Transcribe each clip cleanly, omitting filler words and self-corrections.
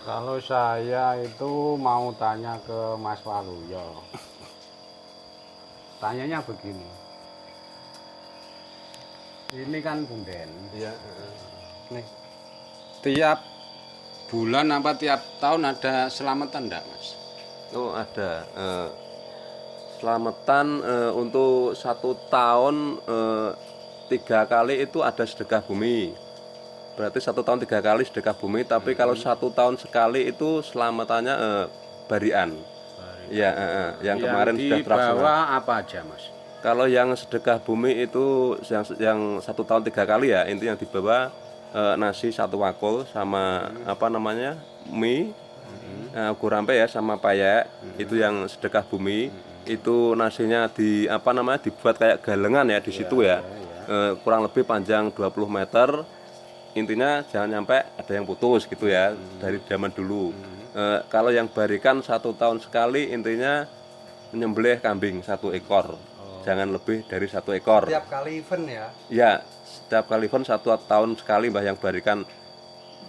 Kalau saya itu mau tanya ke Mas Waluyo. Tanyanya begini. Ini kan Bunden. Iya. Nih, tiap bulan apa tiap tahun ada selamatan enggak, Mas? Oh ada. Selamatan untuk 1 tahun 3 kali itu ada sedekah bumi. Berarti 1 tahun 3 kali sedekah bumi. Tapi kalau 1 tahun sekali itu selamatannya barian. Iya, yang kemarin sudah terlaksana. Dibawa apa aja, Mas? Kalau yang sedekah bumi itu yang 1 tahun 3 kali ya, itu yang dibawa nasi 1 wakul sama apa namanya mie, gurampe ya sama payek, itu yang sedekah bumi. Itu nasinya di apa namanya dibuat kayak galengan ya di situ ya, kurang lebih panjang 20 meter. Intinya jangan sampai ada yang putus gitu ya dari zaman dulu. Kalau yang barikan 1 tahun sekali intinya menyembelih kambing 1 ekor. Jangan lebih dari 1 ekor. Setiap kali event ya? Ya, setiap kali event 1 tahun sekali mbah yang barikan.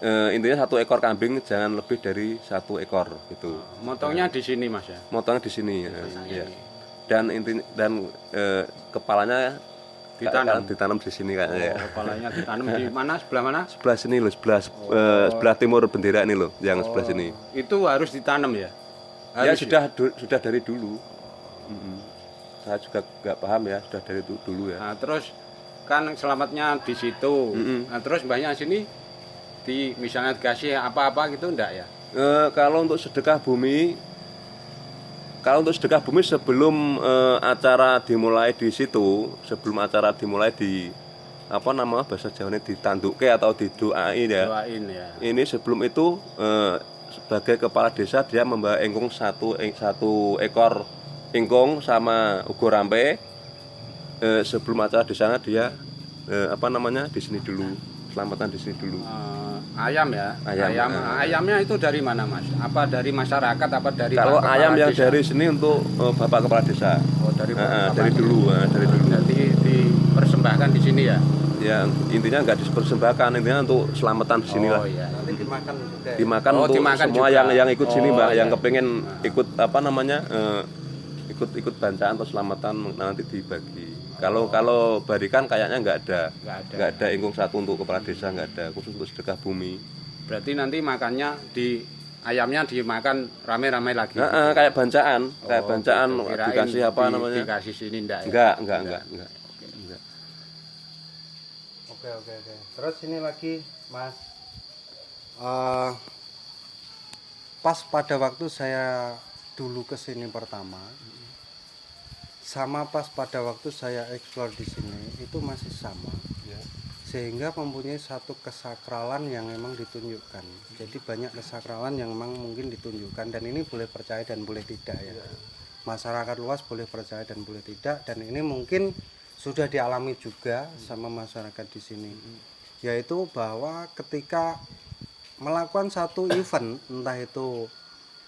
Intinya 1 ekor kambing jangan lebih dari 1 ekor gitu. Motongnya di sini, Mas ya. Motongnya di sini ya. Dan kepalanya ditanam di sini kayaknya ya. Kepalanya ditanam di mana? Sebelah mana? Sebelah sini loh, sebelah timur bendera ini loh, yang sebelah sini. Itu harus ditanam ya? Ya sudah dari dulu. Saya juga nggak paham ya, sudah dari dulu ya. Nah, terus kan selamatnya di situ. Nah, terus banyak sini misalnya dikasih apa-apa gitu enggak ya? Kalau untuk sedekah bumi sebelum acara dimulai di situ, sebelum acara dimulai di apa nama bahasa Jawanya ditanduke atau didoain ya. Doain ya. Ini sebelum itu sebagai kepala desa dia membawa engkong satu ekor ingkung sama ugo rampe. Sebelum acara di sana dia apa namanya di sini dulu, selamatan di sini dulu. Ayam ya. Ayam. Ayamnya itu dari mana, Mas? Apa dari masyarakat apa dari Kalau Pak Kepala ayam yang Desa? dari sini untuk Bapak Kepala Desa. Oh, dari dari dulu. Jadi dipersembahkan di sini ya. Ya intinya nggak dipersembahkan, intinya untuk selamatan di sini lah. Oh iya. Nanti dimakan juga ya? Dimakan untuk dimakan semua juga. yang ikut sini mbak, iya. yang kepengen ikut apa namanya ikut bancaan atau selamatan nanti dibagi. Kalau barikan kayaknya nggak ada ingkung satu untuk kepala desa, nggak ada, khusus untuk sedekah bumi. Berarti nanti makannya ayamnya dimakan rame-rame lagi. Kayak bancaan, Gitu. Kirain dikasih apa namanya? Dikasih sini enggak ya? Enggak. Oke. Terus ini lagi Mas, pas pada waktu saya dulu ke sini pertama, sama pas pada waktu saya eksplor di sini itu masih sama. Sehingga mempunyai satu kesakralan yang memang ditunjukkan. Jadi banyak kesakralan yang memang mungkin ditunjukkan, dan ini boleh percaya dan boleh tidak ya. Masyarakat luas boleh percaya dan boleh tidak, dan ini mungkin sudah dialami juga sama masyarakat di sini. Yaitu bahwa ketika melakukan satu event, entah itu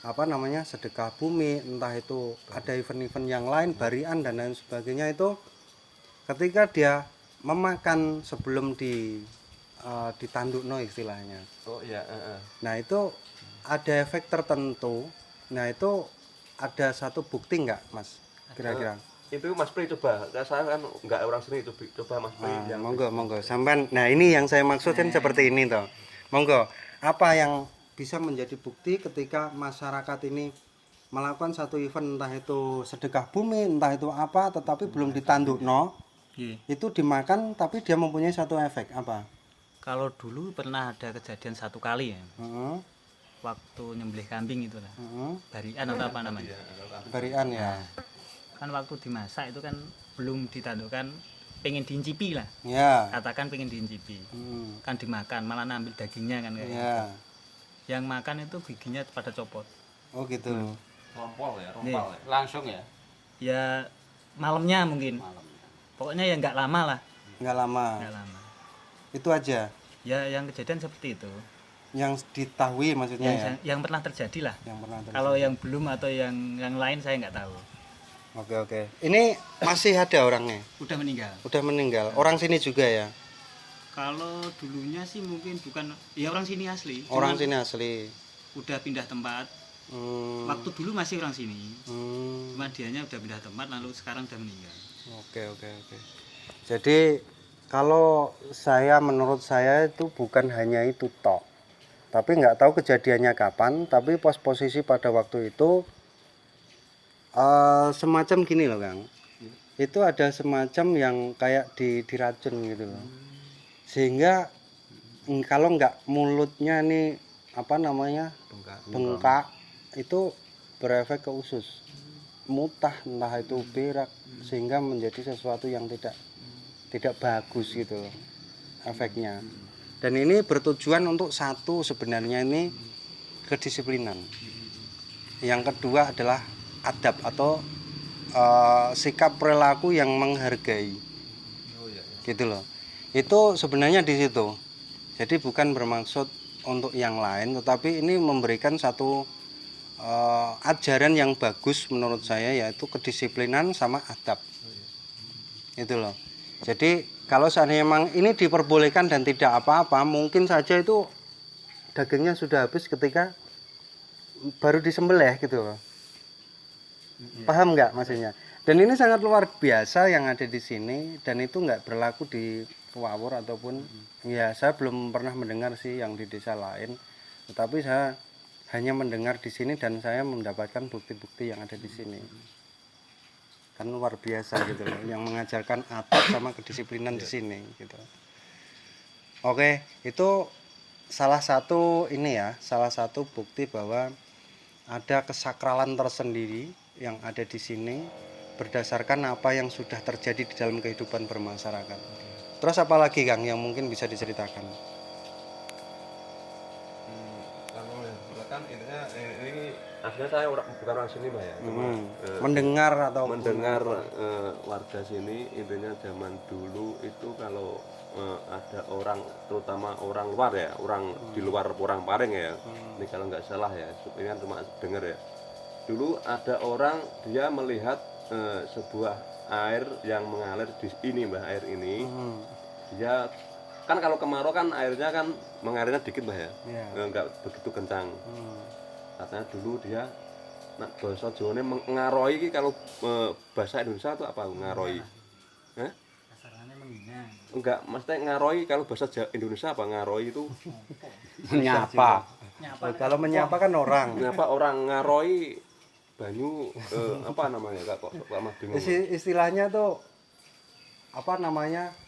apa namanya sedekah bumi, entah itu ada event-event yang lain, barian dan lain sebagainya, itu ketika dia memakan sebelum ditandukno istilahnya. Oh iya. Nah itu ada efek tertentu. Nah itu ada satu bukti nggak, Mas? Kira-kira? Itu Mas Pri coba, saya kan nggak orang sini, coba Mas Pri yang Monggo. Sampai, nah ini yang saya maksudkan seperti ini toh. Monggo. Apa yang bisa menjadi bukti ketika masyarakat ini melakukan satu event, entah itu sedekah bumi, entah itu apa, tetapi belum ditandukno, itu dimakan, tapi dia mempunyai satu efek apa? Kalau dulu pernah ada kejadian 1 kali ya, waktu nyembelih kambing itu lah, barian atau apa namanya? Barian ya. Kan waktu dimasak itu kan belum ditandukkan, pengen diincipi lah. Ya. Katakan pengen diincipi, kan dimakan, malah ambil dagingnya kan kayak Ya. gitu. Yang makan itu giginya pada copot. Oh gitu. rompal ya. Langsung ya? Ya malamnya mungkin. Pokoknya ya nggak lama lah. Nggak lama. Nggak lama. Itu aja. Ya yang kejadian seperti itu. Yang diketahui maksudnya ya. Yang pernah terjadi lah. Yang pernah terjadi. Kalau yang belum atau yang lain saya nggak tahu. Oke. Ini masih ada orangnya? Udah meninggal. Udah meninggal. Orang sini juga ya? Kalau dulunya sih mungkin bukan, ya orang sini asli. Orang sini asli. udah pindah tempat. Waktu dulu masih orang sini. Cuma dianya udah pindah tempat lalu sekarang udah meninggal. Oke. Jadi kalau menurut saya itu bukan hanya itu tok. Tapi nggak tahu kejadiannya kapan, tapi posisi pada waktu itu semacam gini loh Kang. Itu ada semacam yang kayak diracun gitu loh. Sehingga kalau nggak mulutnya nih bengkak itu berefek ke usus, mutah entah itu berak, sehingga menjadi sesuatu yang tidak bagus gitu loh efeknya. Dan ini bertujuan untuk satu sebenarnya ini kedisiplinan, yang kedua adalah adab atau sikap perilaku yang menghargai gitu loh. Itu sebenarnya di situ. Jadi bukan bermaksud untuk yang lain, tetapi ini memberikan satu ajaran yang bagus menurut saya, yaitu kedisiplinan sama adab. Itu loh. Jadi kalau seandainya memang ini diperbolehkan dan tidak apa-apa, mungkin saja itu dagingnya sudah habis ketika baru disembelih gitu loh. Paham nggak maksudnya? Dan ini sangat luar biasa yang ada di sini, dan itu nggak berlaku di Wawur ataupun ya saya belum pernah mendengar sih yang di desa lain, tetapi saya hanya mendengar di sini dan saya mendapatkan bukti-bukti yang ada di sini. Kan luar biasa gitu loh, yang mengajarkan adab sama kedisiplinan di sini gitu. Oke, itu salah satu bukti bahwa ada kesakralan tersendiri yang ada di sini berdasarkan apa yang sudah terjadi di dalam kehidupan bermasyarakat. Terus apa lagi Kang yang mungkin bisa diceritakan? Kalau yang belakang intinya ini aslinya saya bukan orang sini Mbak ya. Mendengar warga sini, intinya zaman dulu itu kalau ada orang, terutama orang luar ya, orang di luar Pareng ya. Ini kalau nggak salah ya, ini kan cuma dengar ya. Dulu ada orang dia melihat sebuah air yang mengalir di ini Mbah, air ini dia kan kalau kemarau kan airnya kan mengalirnya dikit Mbah ya, nggak begitu kencang. Katanya dulu dia bahasa Jawane ngaroi iki, kalau bahasa Indonesia itu apa ngaroi? Kasarannya menghina. Enggak, maksudnya ngaroi kalau bahasa Indonesia apa ngaroi itu? Menyapa. Kalau menyapa kan orang. Menyapa orang, ngaroi banyu apa namanya kok lama bingung. Istilahnya tuh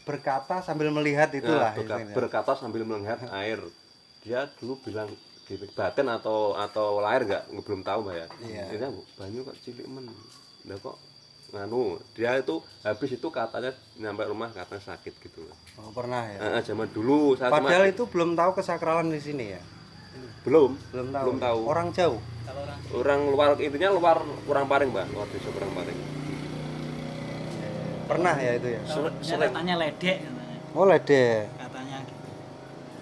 berkata sambil melihat itulah. Berkata sambil melihat air. Dia dulu bilang baten atau lahir belum tahu Mbak ya. Dia banyu kok cilik men. Lah kok nganu, dia itu habis itu katanya nyampe rumah katanya sakit gitu. Oh, pernah ya. Zaman dulu padahal itu belum tahu kesakralan di sini ya. Belum tahu. Orang jauh. Kalau orang luar, intinya luar Pareng Mbak, luar desa Pareng. Pernah ya itu ya. katanya ledek katanya. Oh, ledek. Katanya gitu.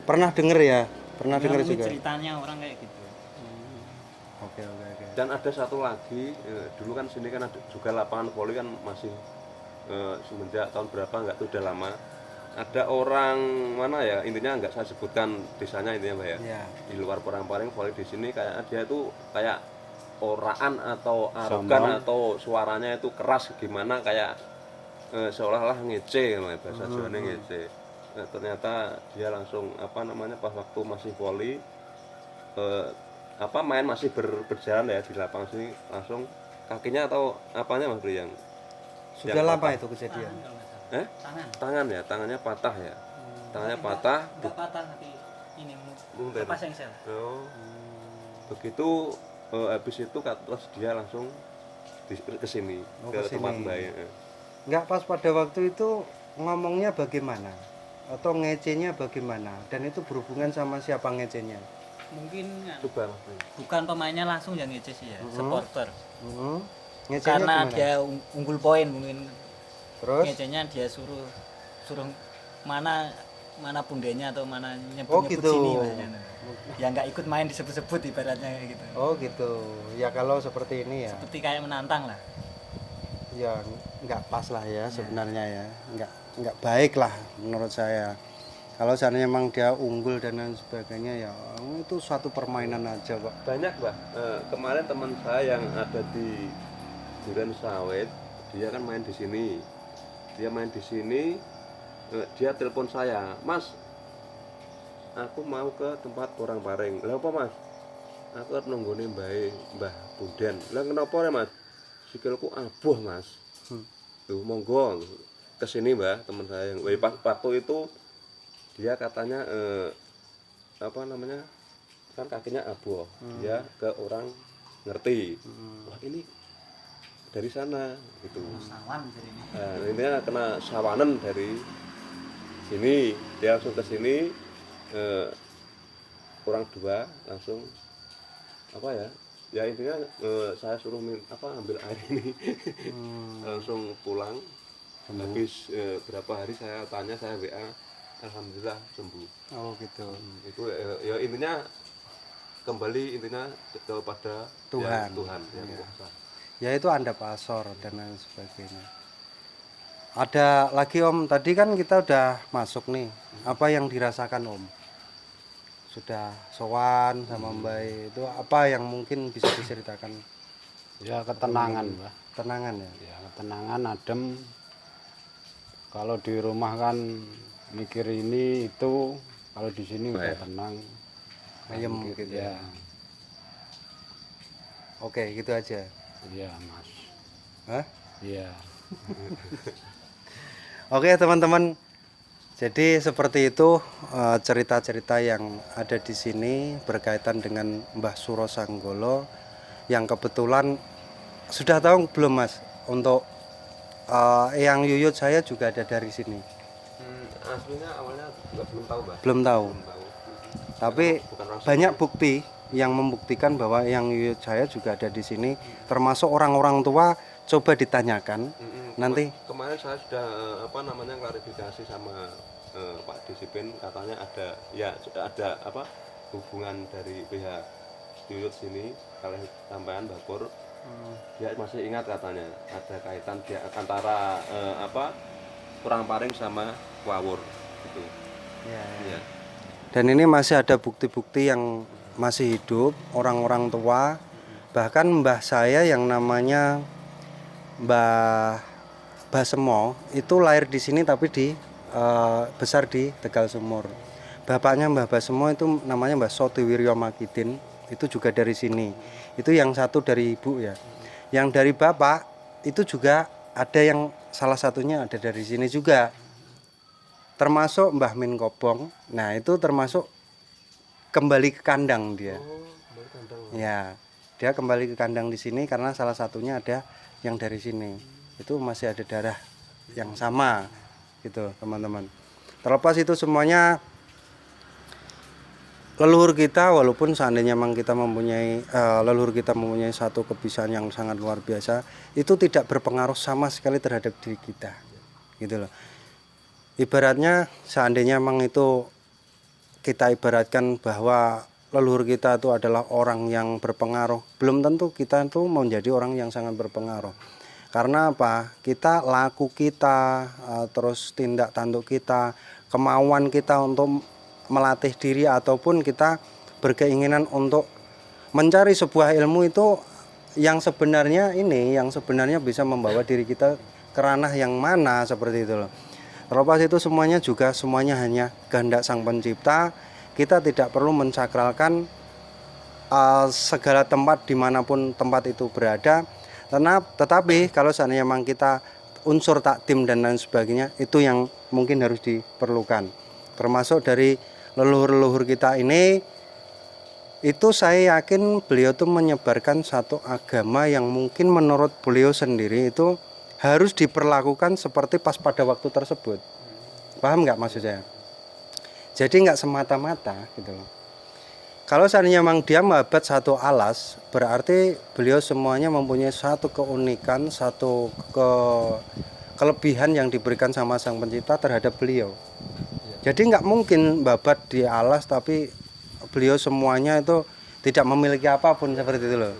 Pernah denger ya? Pernah denger juga. Ceritanya orang kayak gitu. Oke. Dan ada satu lagi, dulu kan sini kan ada juga lapangan voli kan masih semenjak tahun berapa nggak tuh udah lama. Ada orang mana ya, intinya nggak saya sebutkan desanya intinya Mbak ya. Di luar Pareng voli di sini kayak dia itu kayak oraan atau arogan atau suaranya itu keras gimana, kayak seolah-olah ngece bahasa Jawanya ngece. Ternyata dia langsung pas waktu masih voli main masih berjalan ya di lapangan sini, langsung kakinya atau apanya Mas Bri yang sudah lama itu kejadian. Tangannya patah ya. Tangannya patah. Enggak patah tapi ini apa sengsel. Begitu habis itu terus dia langsung ke sini, ke tempat Mbak. Enggak, pas pada waktu itu ngomongnya bagaimana? Atau ngecenya bagaimana? Dan itu berhubungan sama siapa ngecenya? Mungkin Coba, bukan pemainnya langsung yang ngece sih ya, supporter. Ngecenya Karena gimana? dia unggul poin mungkin. Terus Ngecenya dia suruh mana pundenya atau mana nyebut gitu. sini maksudnya. Ya nggak ikut main disebut-sebut ibaratnya kayak gitu. Oh gitu. Ya kalau seperti ini ya. Seperti kayak menantang lah. Ya nggak pas lah ya sebenarnya ya. Nggak baik lah menurut saya. Kalau seandainya memang dia unggul dan lain sebagainya ya itu suatu permainan aja kok. Banyak Mbah. Kemarin teman saya yang ada di Duren Sawit, dia kan main di sini. Dia main di sini, dia telepon saya, Mas, aku mau ke tempat orang paring. Lah apa Mas? Aku nunggone Mbah Buden. Lah kenapa ya Mas? Sikilku abuh Mas. Tuh monggo ke sini Mbah, teman saya yang pas waktu itu dia katanya apa namanya, kan kakinya abuh, dia ke orang ngerti, wah ini dari sana gitu. Sawan jadinya. Nah, intinya kena sawanan dari sini, dia langsung ke sini, orang dua langsung apa ya, ya intinya saya suruh ambil air ini, langsung pulang. Habis berapa hari saya tanya, saya WA, alhamdulillah sembuh. Oh gitu. Itu ya intinya kembali kepada Tuhan. ya, Tuhan yang kuasa. Ya itu andap asor dan lain sebagainya. Ada lagi Om, tadi kan kita udah masuk nih. Apa yang dirasakan Om? Sudah sowan sama Mbak, itu apa yang mungkin bisa diceritakan? Ya ketenangan Mbah. Tenangan ya. Ya ketenangan, adem. Kalau di rumah kan mikir ini itu, kalau di sini udah tenang. Ayem gitu Ya, Oke, gitu aja. iya Mas. Hah? Iya. Oke teman-teman, jadi seperti itu cerita-cerita yang ada di sini berkaitan dengan Mbah Suro Sanggolo yang kebetulan sudah tahu belum Mas untuk yang Yuyut saya juga ada dari sini. Aslinya awalnya juga belum tahu Mbak. Belum tahu. Tapi Bukan langsung. banyak bukti yang membuktikan bahwa yang Yuyut saya juga ada di sini, termasuk orang-orang tua. Coba ditanyakan nanti. Kemarin saya sudah klarifikasi sama Pak Disiplin, katanya ada sudah ada hubungan dari pihak Yuyut sini kalau sampean Bapur. Dia masih ingat katanya ada kaitan dia antara kurang paring sama wawur gitu. Ya. Dan ini masih ada bukti-bukti yang masih hidup, orang-orang tua. Bahkan mbah saya yang namanya Mbah Basemo itu lahir di sini tapi besar di Tegal Sumur. Bapaknya Mbah Basemo itu namanya Mbah Sotiwiryo Makidin, itu juga dari sini. Itu yang satu dari ibu ya. Yang dari bapak itu juga ada yang salah satunya ada dari sini juga. Termasuk Mbah Min Kobong. Nah, itu termasuk kembali ke kandang dia. Ya, dia kembali ke kandang di sini karena salah satunya ada yang dari sini. Itu masih ada darah yang sama gitu, teman-teman. Terlepas itu semuanya leluhur kita, walaupun seandainya memang kita mempunyai leluhur kita mempunyai satu kebiasaan yang sangat luar biasa, itu tidak berpengaruh sama sekali terhadap diri kita. Gitu loh. Ibaratnya seandainya memang itu kita ibaratkan bahwa leluhur kita itu adalah orang yang berpengaruh, belum tentu kita itu menjadi orang yang sangat berpengaruh. Karena apa? Kita laku kita, terus tindak tanduk kita, kemauan kita untuk melatih diri ataupun kita berkeinginan untuk mencari sebuah ilmu itu yang sebenarnya bisa membawa diri kita ke ranah yang mana seperti itu loh. Terlepas itu semuanya hanya kehendak Sang Pencipta. Kita tidak perlu mensakralkan segala tempat dimanapun tempat itu berada. Tetapi kalau seandainya memang kita unsur takdim dan lain sebagainya, itu yang mungkin harus diperlukan. Termasuk dari leluhur-leluhur kita ini, itu saya yakin beliau itu menyebarkan satu agama yang mungkin menurut beliau sendiri itu harus diperlakukan seperti pas pada waktu tersebut. Paham nggak maksud saya? Jadi nggak semata-mata gitu loh. Kalau seandainya memang dia mabat satu alas, berarti beliau semuanya mempunyai satu keunikan, satu kelebihan yang diberikan sama Sang Pencipta terhadap beliau. Jadi nggak mungkin babat di alas tapi beliau semuanya itu tidak memiliki apapun seperti itu loh.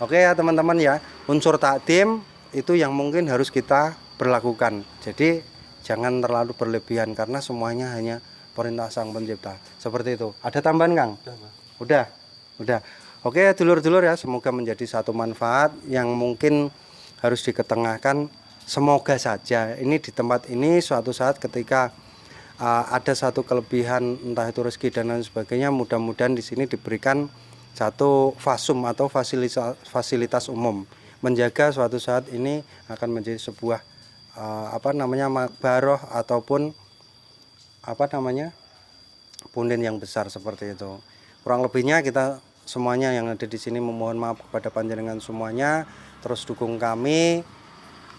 Oke ya teman-teman ya, unsur takdim itu yang mungkin harus kita berlakukan. Jadi jangan terlalu berlebihan karena semuanya hanya perintah Sang Pencipta. Seperti itu. Ada tambahan, Kang? Udah. Oke, dulur-dulur ya, semoga menjadi satu manfaat yang mungkin harus diketengahkan. Semoga saja ini di tempat ini suatu saat ketika ada satu kelebihan, entah itu rezeki dan lain sebagainya, mudah-mudahan di sini diberikan satu fasum atau fasilitas umum, menjaga suatu saat ini akan menjadi sebuah makbaroh ataupun punden yang besar seperti itu. Kurang lebihnya kita semuanya yang ada di sini memohon maaf kepada panjenengan semuanya, terus dukung kami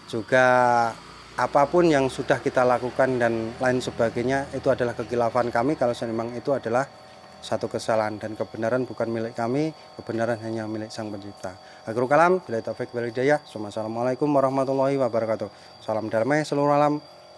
juga. Apapun yang sudah kita lakukan dan lain sebagainya itu adalah kekhilafan kami kalau memang itu adalah satu kesalahan, dan kebenaran bukan milik kami, kebenaran hanya milik Sang Pencipta. Akhirul kalam, billahi taufik wal hidayah. Assalamualaikum warahmatullahi wabarakatuh. Salam damai seluruh alam.